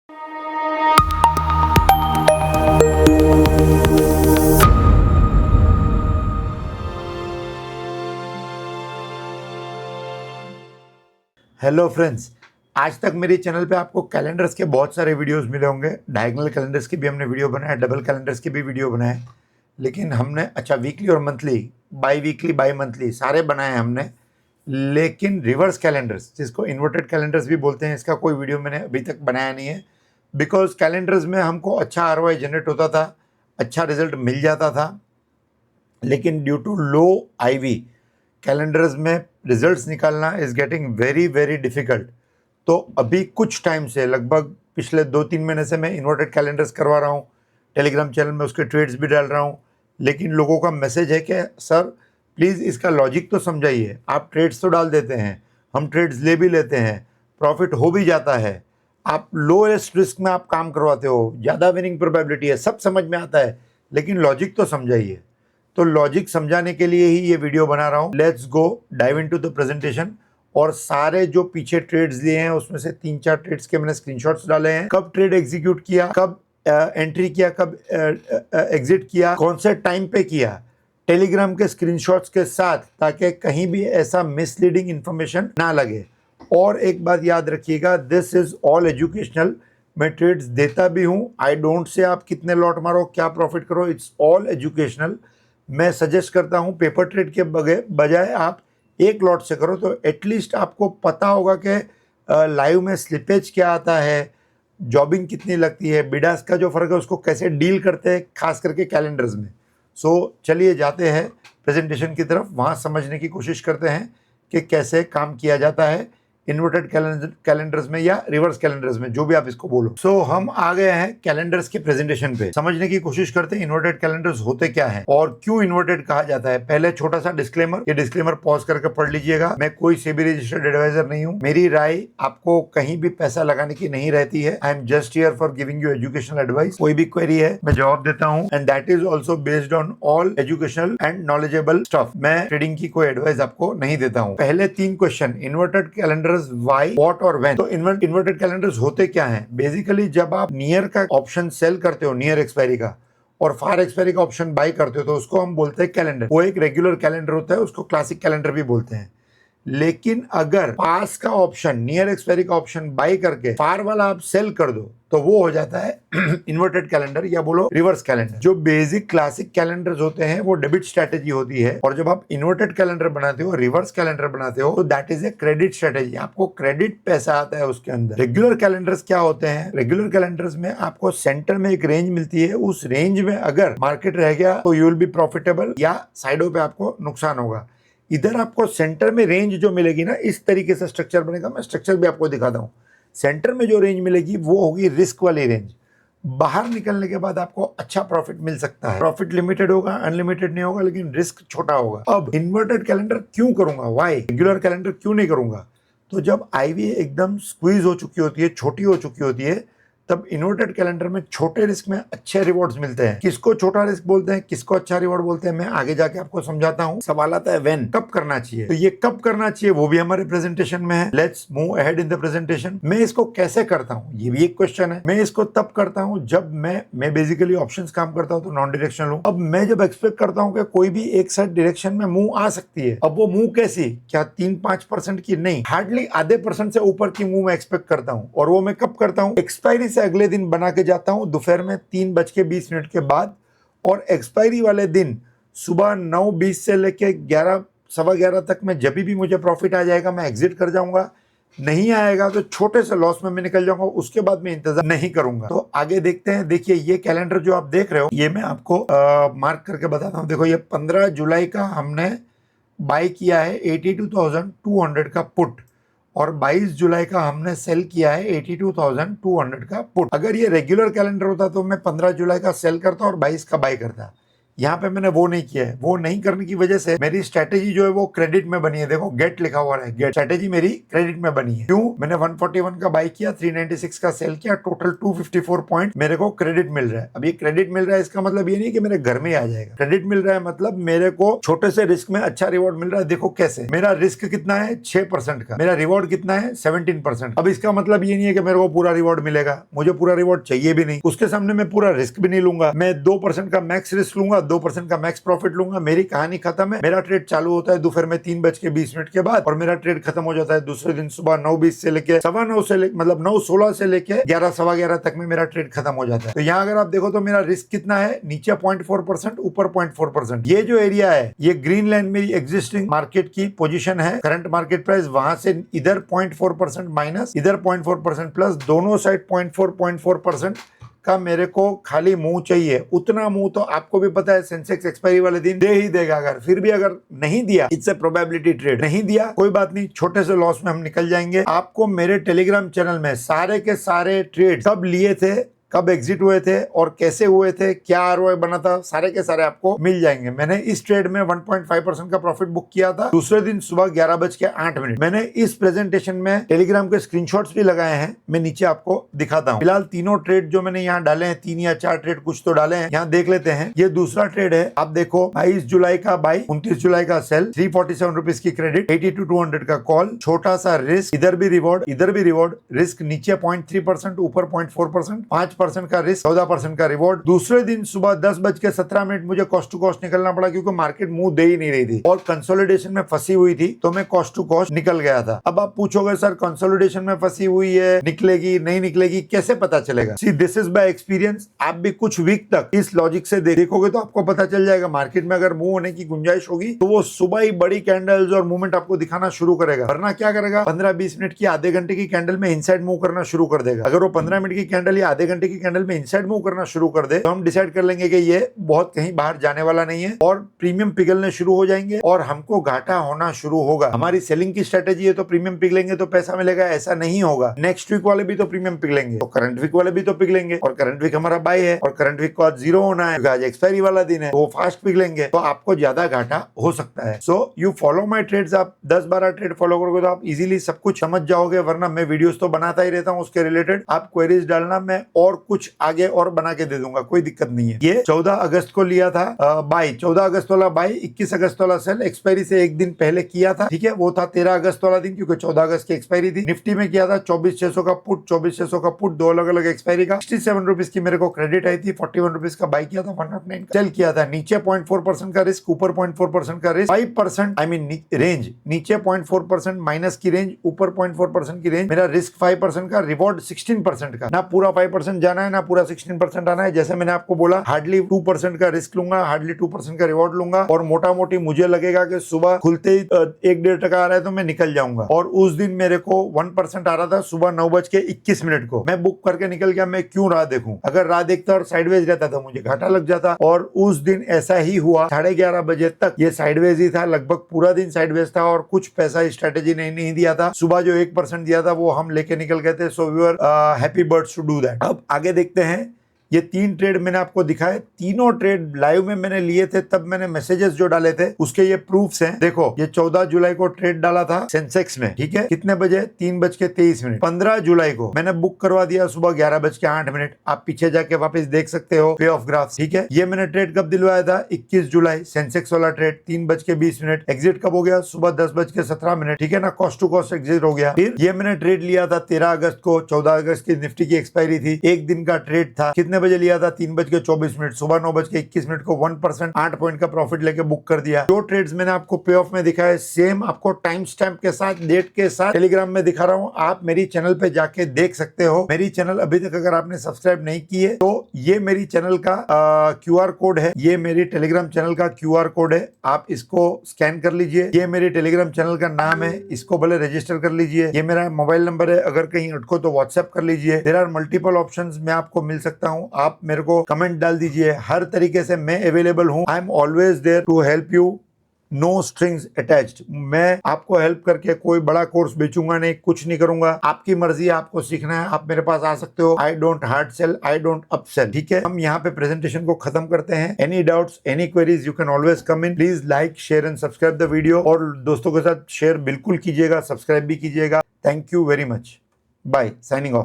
Hello friends, आज तक मेरे चैनल पे आपको कैलेंडर्स के बहुत सारे वीडियोस मिले होंगे। डायगोनल कैलेंडर्स की भी हमने वीडियो बनाया, डबल कैलेंडर्स की भी वीडियो बनाए, लेकिन हमने वीकली और monthly, by weekly, by monthly सारे बनाए हमने। लेकिन रिवर्स कैलेंडर्स, जिसको इन्वर्टेड कैलेंडर्स भी बोलते हैं, इसका कोई वीडियो मैंने अभी तक बनाया नहीं है। बिकॉज कैलेंडर्स में हमको अच्छा आरओआई जनरेट होता था, अच्छा रिजल्ट मिल जाता था, लेकिन due to low IV calendars में रिजल्ट्स निकालना is getting very very difficult. तो अभी कुछ टाइम से, लगभग पिछले 2-3 महीने से मैं इन्वर्टेड कैलेंडर्स करवा रहा हूँ। टेलीग्राम चैनल में उसके ट्रेड्स भी डाल रहा हूँ, लेकिन लोगों का मैसेज है कि सर प्लीज़ इसका लॉजिक तो समझाइए। आप ट्रेड्स तो डाल देते हैं, हम ट्रेड्स ले भी लेते हैं, प्रॉफिट हो भी जाता है, आप लोएस्ट रिस्क में आप काम करवाते हो, ज़्यादा विनिंग प्रोबेबिलिटी है, सब समझ में आता है, लेकिन लॉजिक तो समझाइए। तो लॉजिक समझाने के लिए ही ये वीडियो बना रहा हूँ। Let's go dive into the presentation. और सारे जो पीछे ट्रेड्स लिए हैं उसमें से 3-4 ट्रेड्स के मैंने स्क्रीनशॉट्स डाले हैं। कब ट्रेड एग्जीक्यूट किया, कब एंट्री किया, कब एग्जिट किया, कौन से टाइम पे किया, टेलीग्राम के स्क्रीनशॉट्स के साथ, ताकि कहीं भी ऐसा मिसलीडिंग इंफॉर्मेशन ना लगे। और एक बात याद रखिएगा, दिस इज ऑल एजुकेशनल। मैं ट्रेड्स देता भी हूँ, आई डोंट से आप कितने लॉट मारो, क्या प्रॉफिट करो, इट्स ऑल एजुकेशनल। मैं सजेस्ट करता हूँ पेपर ट्रेड के बजाय आप एक लॉट से करो, तो एटलीस्ट आपको पता होगा कि लाइव में स्लिपेज क्या आता है, जॉबिंग कितनी लगती है, बिडास का जो फ़र्क है उसको कैसे डील करते हैं, खास करके कैलेंडर्स में। सो चलिए जाते हैं प्रेजेंटेशन की तरफ, वहाँ समझने की कोशिश करते हैं कि कैसे काम किया जाता है इन्वर्टेड कैलेंडर्स में या रिवर्स कैलेंडर्स में, जो भी आप इसको बोलो। सो हम आ गए हैं कैलेंडर्स की प्रेजेंटेशन पे। समझने की कोशिश करते हैं इन्वर्टेड कैलेंडर्स होते क्या हैं और क्यों इन्वर्टेड कहा जाता है। पहले छोटा सा डिस्क्लेमर, ये डिस्क्लेमर पॉज करके पढ़ लीजिएगा। मैं कोई सेबी रजिस्टर्ड एडवाइजर नहीं हूँ, मेरी राय आपको कहीं भी पैसा लगाने की नहीं रहती है। I am just here for giving you educational advice. कोई भी क्वेरी है मैं जवाब देता हूँ, and that is also based on all educational and knowledgeable stuff. मैं ट्रेडिंग की कोई एडवाइस आपको नहीं देता हूँ। पहले 3 question, inverted calendar why, what और व्हेन। तो इन्वर्टेड कैलेंडर्स होते क्या हैं? बेसिकली जब आप नियर का ऑप्शन सेल करते हो, नियर एक्सपायरी का, और फार एक्सपायरी का ऑप्शन बाय करते हो, तो उसको हम बोलते हैं कैलेंडर। वो एक रेगुलर कैलेंडर होता है, उसको क्लासिक कैलेंडर भी बोलते हैं। लेकिन अगर पास का ऑप्शन, नियर एक्सपायरी का ऑप्शन बाय करके फार वाला आप सेल कर दो, तो वो हो जाता है इन्वर्टेड कैलेंडर, या बोलो रिवर्स कैलेंडर। जो बेसिक क्लासिक कैलेंडर्स होते हैं वो डेबिट स्ट्रेटेजी होती है, और जब आप इन्वर्टेड कैलेंडर बनाते हो, रिवर्स कैलेंडर बनाते हो, तो that is a credit strategy. आपको क्रेडिट पैसा आता है उसके अंदर। रेगुलर कैलेंडर्स क्या होते हैं? रेगुलर कैलेंडर्स में आपको सेंटर में एक रेंज मिलती है, उस रेंज में अगर मार्केट रह गया तो यू विल बी प्रॉफिटेबल, या साइडों पे आपको नुकसान होगा। इधर आपको सेंटर में रेंज जो मिलेगी ना, इस तरीके से स्ट्रक्चर बनेगा। मैं स्ट्रक्चर भी आपको दिखाता हूँ। सेंटर में जो रेंज मिलेगी वो होगी रिस्क वाली रेंज। बाहर निकलने के बाद आपको अच्छा प्रॉफिट मिल सकता है। प्रॉफिट लिमिटेड होगा, अनलिमिटेड नहीं होगा, लेकिन रिस्क छोटा होगा। अब इन्वर्टेड कैलेंडर क्यों करूंगा, वाई रेगुलर कैलेंडर क्यों नहीं करूंगा? तो जब आईवी एकदम स्क्वीज हो चुकी होती है, छोटी हो चुकी होती है, तब इन्वर्टेड कैलेंडर में छोटे रिस्क में अच्छे रिवॉर्ड्स मिलते हैं। किसको छोटा रिस्क बोलते हैं, किसको अच्छा रिवॉर्ड बोलते हैं, मैं आगे जाके आपको समझाता हूँ। सवाल आता है व्हेन, कब करना चाहिए। तो ये कब करना चाहिए वो भी हमारे प्रेजेंटेशन में है। Let's move ahead in the presentation. मैं इसको कैसे करता हूँ, ये भी एक क्वेश्चन है। मैं इसको तब करता हूँ जब मैं बेसिकली ऑप्शंस काम करता हूँ, तो नॉन डायरेक्शनल हूँ। अब मैं जब एक्सपेक्ट करता हूँ कि कोई भी एक साइड डायरेक्शन में मूव आ सकती है, अब वो मूव कैसी, क्या 3-5% की नहीं, हार्डली आधे % से ऊपर की मूव मैं एक्सपेक्ट करता हूँ। और वो मैं कब करता हूँ? एक्सपायरी से अगले दिन बना के जाता हूँ, दोपहर में 3:20 के बाद, और एक्सपायरी वाले दिन सुबह 9:20 से लेके 11, 11:15 तक में जब भी मुझे प्रॉफिट आ जाएगा मैं एग्जिट कर जाऊंगा। नहीं आएगा तो छोटे से लॉस में मैं निकल जाऊंगा, उसके बाद मैं इंतजार नहीं करूंगा। तो आगे देखते हैं। देखिए ये कैलेंडर जो आप देख रहे हो, ये मैं आपको मार्क करके बताता हूँ। देखो ये 15 जुलाई का हमने बाय किया है 82,200 का पुट, और 22 जुलाई का हमने सेल किया है 82,200 का पुट। अगर ये रेगुलर कैलेंडर होता तो मैं 15 जुलाई का सेल करता और 22 का बाय करता। यहाँ पे मैंने वो नहीं किया है। वो नहीं करने की वजह से मेरी स्ट्रेटेजी जो है वो क्रेडिट में बनी है। देखो गेट लिखा हुआ है, गेट स्ट्रेटेजी मेरी क्रेडिट में बनी है। क्यों? मैंने 141 का बाई किया, 396 का सेल किया, टोटल 254 पॉइंट मेरे को क्रेडिट मिल रहा है। अब ये क्रेडिट मिल रहा है, इसका मतलब ये नहीं कि मेरे घर में आ जाएगा। क्रेडिट मिल रहा है मतलब मेरे को छोटे से रिस्क में अच्छा रिवॉर्ड मिल रहा है। देखो कैसे, मेरा रिस्क कितना है 6% का, मेरा रिवॉर्ड कितना है 17%। अब इसका मतलब ये नहीं है कि मेरे को पूरा रिवॉर्ड मिलेगा, मुझे पूरा रिवॉर्ड चाहिए भी नहीं। उसके सामने मैं पूरा रिस्क भी नहीं लूंगा, मैं 2% का मैक्स रिस्क लूंगा, 2% का मैक्स प्रॉफिट लूंगा। मेरी कहानी खत्म है। मेरा ट्रेड चालू होता है दोपहर में 3:20 के बाद और मेरा ट्रेड खत्म हो जाता है दूसरे दिन सुबह 9:20 से लेके 9:15 से मतलब 9:16 से लेके 11 सवा 11 तक में मेरा ट्रेड खत्म हो जाता है। तो यहाँ अगर आप देखो तो मेरा रिस्क कितना है, नीचे 0.4%, ऊपर 0.4%। ये जो एरिया है, ये ग्रीन लाइन मेरी एग्जिस्टिंग मार्केट की पोजीशन है, करंट मार्केट प्राइस। वहां से इधर 0.4% माइनस, इधर 0.4% प्लस, दोनों साइड 0.4% का मेरे को खाली मुंह चाहिए। उतना मुंह तो आपको भी पता है सेंसेक्स एक्सपायरी वाले दिन दे ही देगा। अगर फिर भी अगर नहीं दिया, इट्स ए प्रोबेबिलिटी ट्रेड। नहीं दिया कोई बात नहीं, छोटे से लॉस में हम निकल जाएंगे। आपको मेरे टेलीग्राम चैनल में सारे के सारे ट्रेड कब लिए थे, कब एग्जिट हुए थे और कैसे हुए थे, क्या आरओआई बना था, सारे के सारे आपको मिल जाएंगे। मैंने इस ट्रेड में 1.5% का प्रॉफिट बुक किया था दूसरे दिन सुबह 11:08। मैंने इस प्रेजेंटेशन में टेलीग्राम के स्क्रीनशॉट्स भी लगाए हैं, मैं नीचे आपको दिखाता हूँ। फिलहाल तीनों ट्रेड जो मैंने यहाँ डाले हैं, 3 या 4 ट्रेड कुछ तो डाले हैं, यहाँ देख लेते हैं। ये दूसरा ट्रेड है, आप देखो 22 जुलाई का बाई, 29 जुलाई का सेल, 347 रुपीज की क्रेडिट, 82,200 का कॉल, छोटा सा रिस्क, इधर भी रिवॉर्ड, इधर भी रिवॉर्ड, रिस्क नीचे 0.3%, ऊपर 0.4%, 5% का रिस्क, 14% का रिवॉर्ड। दूसरे दिन सुबह 10:17 मुझे कॉस्ट टू कॉस्ट निकलना पड़ा क्योंकि मार्केट मुंह दे ही नहीं रही थी और कंसोलिडेशन में फंसी हुई थी, तो मैं कॉस्ट टू कॉस्ट निकल गया था। अब आप पूछोगे सर कंसोलिडेशन में फंसी हुई है, निकलेगी नहीं निकलेगी, कैसे पता चलेगा? See this is by experience. आप भी कुछ वीक तक इस लॉजिक से देखोगे तो आपको पता चल जाएगा मार्केट में अगर मूव होने की गुंजाइश होगी तो वो सुबह ही बड़ी कैंडल्स और मूवमेंट आपको दिखाना शुरू करेगा। वरना क्या करेगा, 15-20 मिनट की, आधे घंटे की कैंडल में इनसाइड मूव करना शुरू कर देगा। अगर वो 15 मिनट की कैंडल या आधे घंटे की कैंडल में इनसाइड मूव करना शुरू कर दे तो हम डिसाइड कर लेंगे कि ये बहुत कहीं बाहर जाने वाला नहीं है और प्रीमियम पिघलने शुरू हो जाएंगे और हमको घाटा होना शुरू होगा। हमारी सेलिंग की स्ट्रेटेजी है तो प्रीमियम पिघलेंगे तो पैसा मिलेगा, ऐसा नहीं होगा। नेक्स्ट वीक वाले भी तो प्रीमियम पिघलेंगे, तो करंट वीक वाले भी तो पिघलेंगे और करंट वीक हमारा बाय है और करंट वीक को आज 0 होना है, आज एक्सपायरी वाला दिन है, तो फास्ट पिघलेंगे तो आपको ज्यादा घाटा हो सकता है। So you follow my trades. आप 10-12 ट्रेड फॉलो करोगे तो आप इजीली सब कुछ समझ जाओगे, वरना मैं वीडियोस तो बनाता ही रहता हूँ उसके रिलेटेड। आप क्वेरीज डालना, मैं और कुछ आगे और बना के दे दूंगा, कोई दिक्कत नहीं है। ये 14 अगस्त को लिया था बाई, 14 अगस्त वाला बाई, 21 अगस्त वाला सेल, एक्सपायरी से एक दिन पहले किया था, ठीक है। वो था 13 अगस्त वाला दिन क्योंकि 14 अगस्त की एक्सपायरी थी। निफ्टी में किया था 24,600 का पुट, 24,600 का पुट, दो अलग अलग एक्सपायरी का। 67 रुपीज की मेरे को क्रेडिट आई थी, 41 रुपीज का बाई किया था, 109 का सेल किया था। नीचे 0.4% का रिस्क, ऊपर 0.4% का रिस्क, 5% आई मीन रेंज, नीचे 0.4% माइनस की रेंज, ऊपर 0.4% की रेंज। मेरा रिस्क 5% का, रिवॉर्ड 16% का। ना पूरा 5% जाना है ना पूरा 16% आना है। जैसे मैंने आपको बोला, हार्डली 2% का रिस्क लूंगा, हार्डली 2% का रिवॉर्ड लूंगा और मोटा मोटी मुझे लगेगा कि सुबह खुलते ही 1-1.5% आ रहा है तो मैं निकल जाऊंगा। और उस दिन मेरे को 1% आ रहा था सुबह 9:21 को। मैं बुक करके निकल गया, मैं क्यों राह देखूं? अगर राह देखता और साइडवेज रहता तो मुझे घाटा लग जाता और उस दिन ऐसा ही हुआ। 11:30 बजे तक ये साइडवेज ही था, लगभग पूरा दिन साइडवेज था और कुछ पैसा स्ट्रेटेजी ने नहीं दिया था। सुबह जो 1% दिया था वो हम लेके निकल गए थे। So we were happy birds to do that. अब आगे देखते हैं। ये 3 ट्रेड मैंने आपको दिखाए, तीनों ट्रेड लाइव में मैंने लिए थे, तब मैंने मैसेजेस जो डाले थे उसके ये प्रूफ्स हैं। देखो ये 14 जुलाई को ट्रेड डाला था सेंसेक्स में, ठीक है। कितने बजे? 3:23। 15 जुलाई को मैंने बुक करवा दिया सुबह 11:08। आप पीछे जाके वापस देख सकते हो पे ऑफ ग्राफ, ठीक है। ये मैंने ट्रेड कब दिलवाया था? 21 जुलाई, सेंसेक्स वाला ट्रेड, 3:20। एग्जिट कब हो गया? सुबह 10:17, ठीक है ना। कॉस्ट टू कॉस्ट एग्जिट हो गया। फिर ये मैंने ट्रेड लिया था 13 अगस्त को, 14 अगस्त की निफ्टी की एक्सपायरी थी, एक दिन का ट्रेड था। कितने बजे लिया था? 3:24। सुबह 9:21 को 1% 8 पॉइंट का प्रॉफिट लेके बुक कर दिया। जो ट्रेड्स मैंने आपको पे ऑफ में दिखाए, सेम आपको टाइम स्टैम्प के साथ, डेट के साथ टेलीग्राम में दिखा रहा हूँ। आप मेरी चैनल पे जाके देख सकते हो। मेरी चैनल अभी तक अगर आपने सब्सक्राइब नहीं की है तो ये मेरी चैनल का QR कोड है, ये मेरी टेलीग्राम चैनल का QR कोड है, आप इसको स्कैन कर लीजिए। ये मेरी टेलीग्राम चैनल का नाम है, इसको भले रजिस्टर कर लीजिए। ये मेरा मोबाइल नंबर है, अगर कहीं अटको तो व्हाट्सएप कर लीजिए। देयर आर मल्टीपल ऑप्शंस, मैं आपको मिल सकता हूँ। आप मेरे को कमेंट डाल दीजिए, हर तरीके से मैं अवेलेबल हूँ। I am always there to help you. No strings attached. मैं आपको हेल्प करके कोई बड़ा कोर्स बेचूंगा नहीं, कुछ नहीं करूंगा। आपकी मर्जी, आपको सीखना है, आप मेरे पास आ सकते हो। I don't hard sell, I don't upsell. ठीक है, हम यहाँ पे प्रेजेंटेशन को खत्म करते हैं। Any doubts, any queries, you can always come in. Please like, share and subscribe the video, और दोस्तों के साथ शेयर बिल्कुल कीजिएगा, सब्सक्राइब भी कीजिएगा। Thank you very much. Bye, signing of.